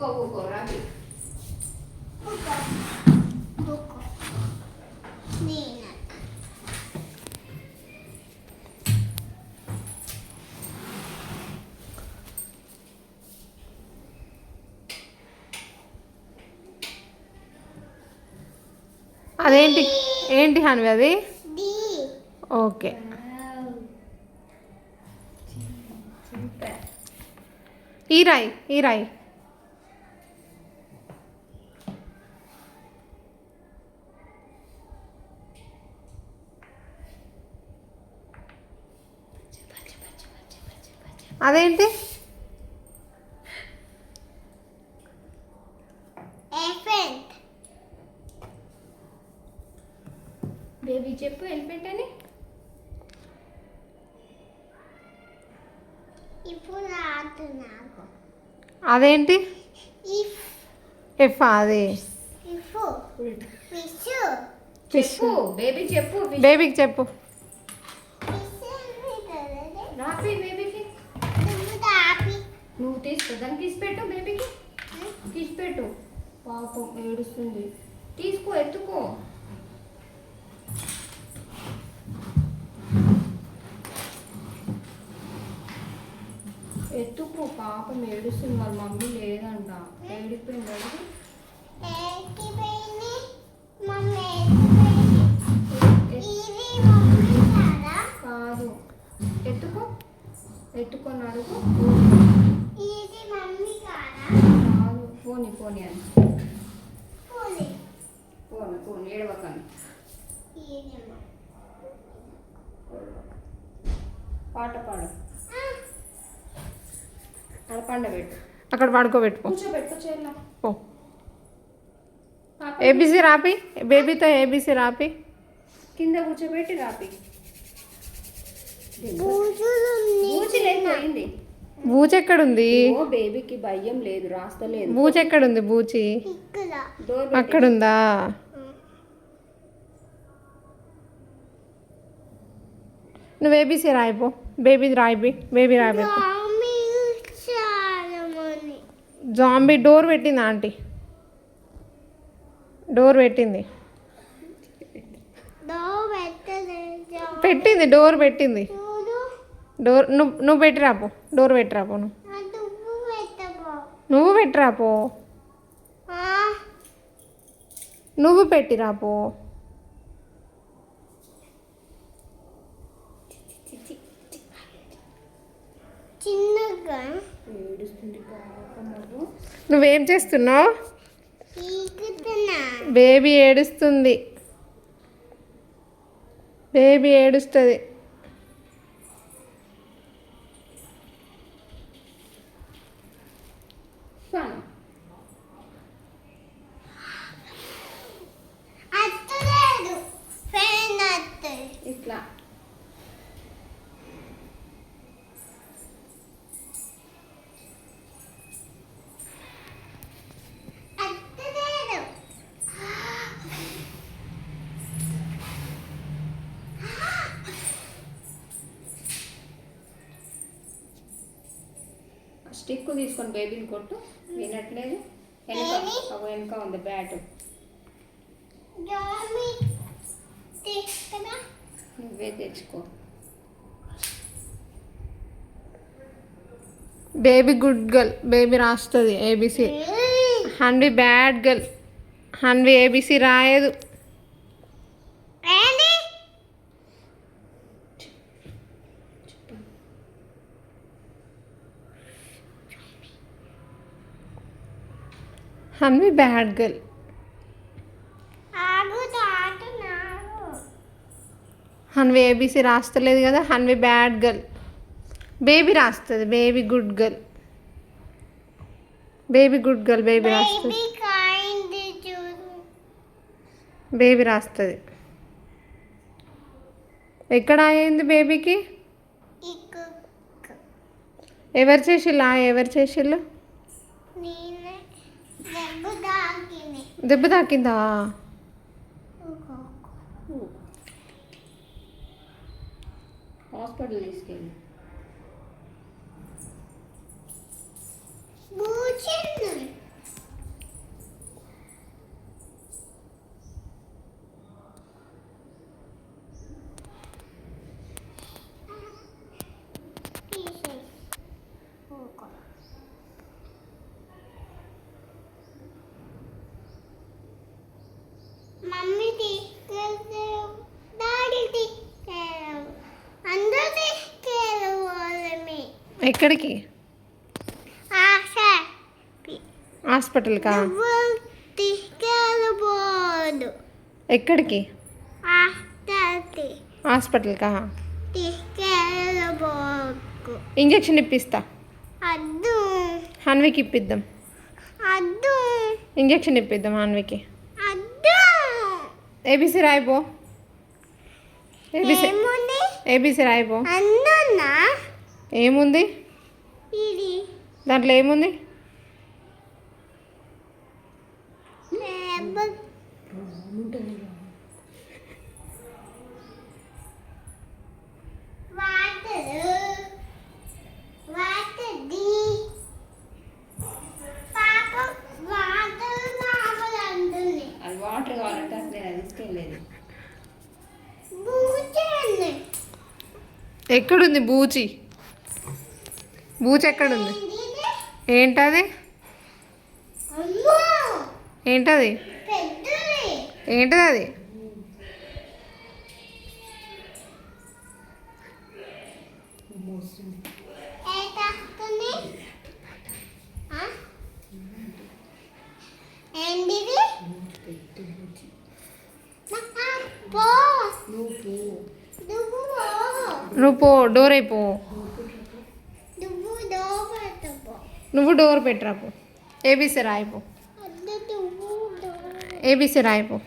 ఊకో రాబి. అదేంటి ఏంటి హన్వి అది? ఓకే. ఈ రాయి అదేంటి? బేబీ చెప్పు ఎలిఫెంట్ అని. అదేంటి? ఎఫ్ అది చెప్పు బేబీ చెప్పు. బేబీకి చెప్పు. రాపి బేబీకి. నువ్వు తీసుకో దాన్ని తీసి పెట్టు బేబీకి. తీసి పెట్టు. పాపం ఏడుస్తుంది. తీసుకో ఎత్తుకో. ఎత్తుకో పాపం ఏడుస్తుంది. వాళ్ళ మమ్మీ లేదంట. ఏడిపోయింది అడుగు. కాదు ఎత్తుకో. ఎత్తుకొని అడుగు. కాదు పోనీ అని. పోనీ ఏడవకని. పాట పాడు. అక్కడ పండబెట్టు. అక్కడ పడుకోబెట్టుకో. కూర్చోబెట్టుకో చేయాల. ఓ ఏబీసీ రాపి. బేబీతో ఏబీసీ రాపి. కింద కూర్చోబెట్టి రాపి. బూచిలేకపోయింది. బూచి ఎక్కడుంది? ఓ బేబీకి భయం లేదు, రాస్తలేదు. బూచి ఎక్కడుంది? బూచి అక్కడుందా? నువ్వు ఏబీసీ రాయిపో. బేబీ రాయిపి. బేబీ రాయిపో. జాంబీ డోర్ పెట్టింది ఆంటీ. డోర్ పెట్టింది. డోర్ పెట్టింది. డోర్ నువ్వు పెట్టిరాపో. డోర్ పెట్టిరాపో. నువ్వు పెట్టిరాపో. నువ్వు పెట్టిరాపో. నువ్వేం చేస్తున్నావు? బేబీ ఏడుస్తుంది. బేబీ ఏడుస్తుంది. ఇట్లా స్టిక్ తీసుకొని బేబీని కొట్టు. వినట్లేదు. వెనక ఉంది బ్యాట్. నువ్వే తెచ్చుకో. Baby good girl. బేబీ రాస్తుంది ABC. Hanvi bad girl. Hanvi ABC రాయదు. Hanvi bad girl. Hanvi ABC రాస్తలేదు కదా. Hanvi bad girl. బేబీ రాస్తుంది. Baby good girl. Baby good girl. Baby రాస్తుంది. బేబీ రాస్తుంది. ఎక్కడ అయింది బేబీకి? ఎవరు చేసిళ్ళు? దెబ్బ తాకిందా? హాస్పిటల్ తీసుకెళ్ళి. ఎక్కడికి? హాస్పిటల్కా? ఎక్కడికి? హాస్పిటల్కా? ఇంజెక్షన్ ఇప్పిస్తా. హన్వికి ఇప్పిద్దాం. ఇంజెక్షన్ ఇప్పిద్దాం హన్వికి. ఏబీసీ రాయిపో. ఏబీసీ రాయిపో. ఏముంది దాంట్లో? ఏముంది? వాటర్ కావాలంటే అసలు నేను తీసుకెళ్ళలేదు. ఎక్కడుంది బూచి? బూచి ఎక్కడుంది? ఏంటది? ఏంటది? ఏంటది అది? నువ్వు పో, డోర్ అయిపో. నువ్వు డోర్ పెట్టరాపో. ఏబీసీ రాయిపో. ఏబీసీ రాయిపో.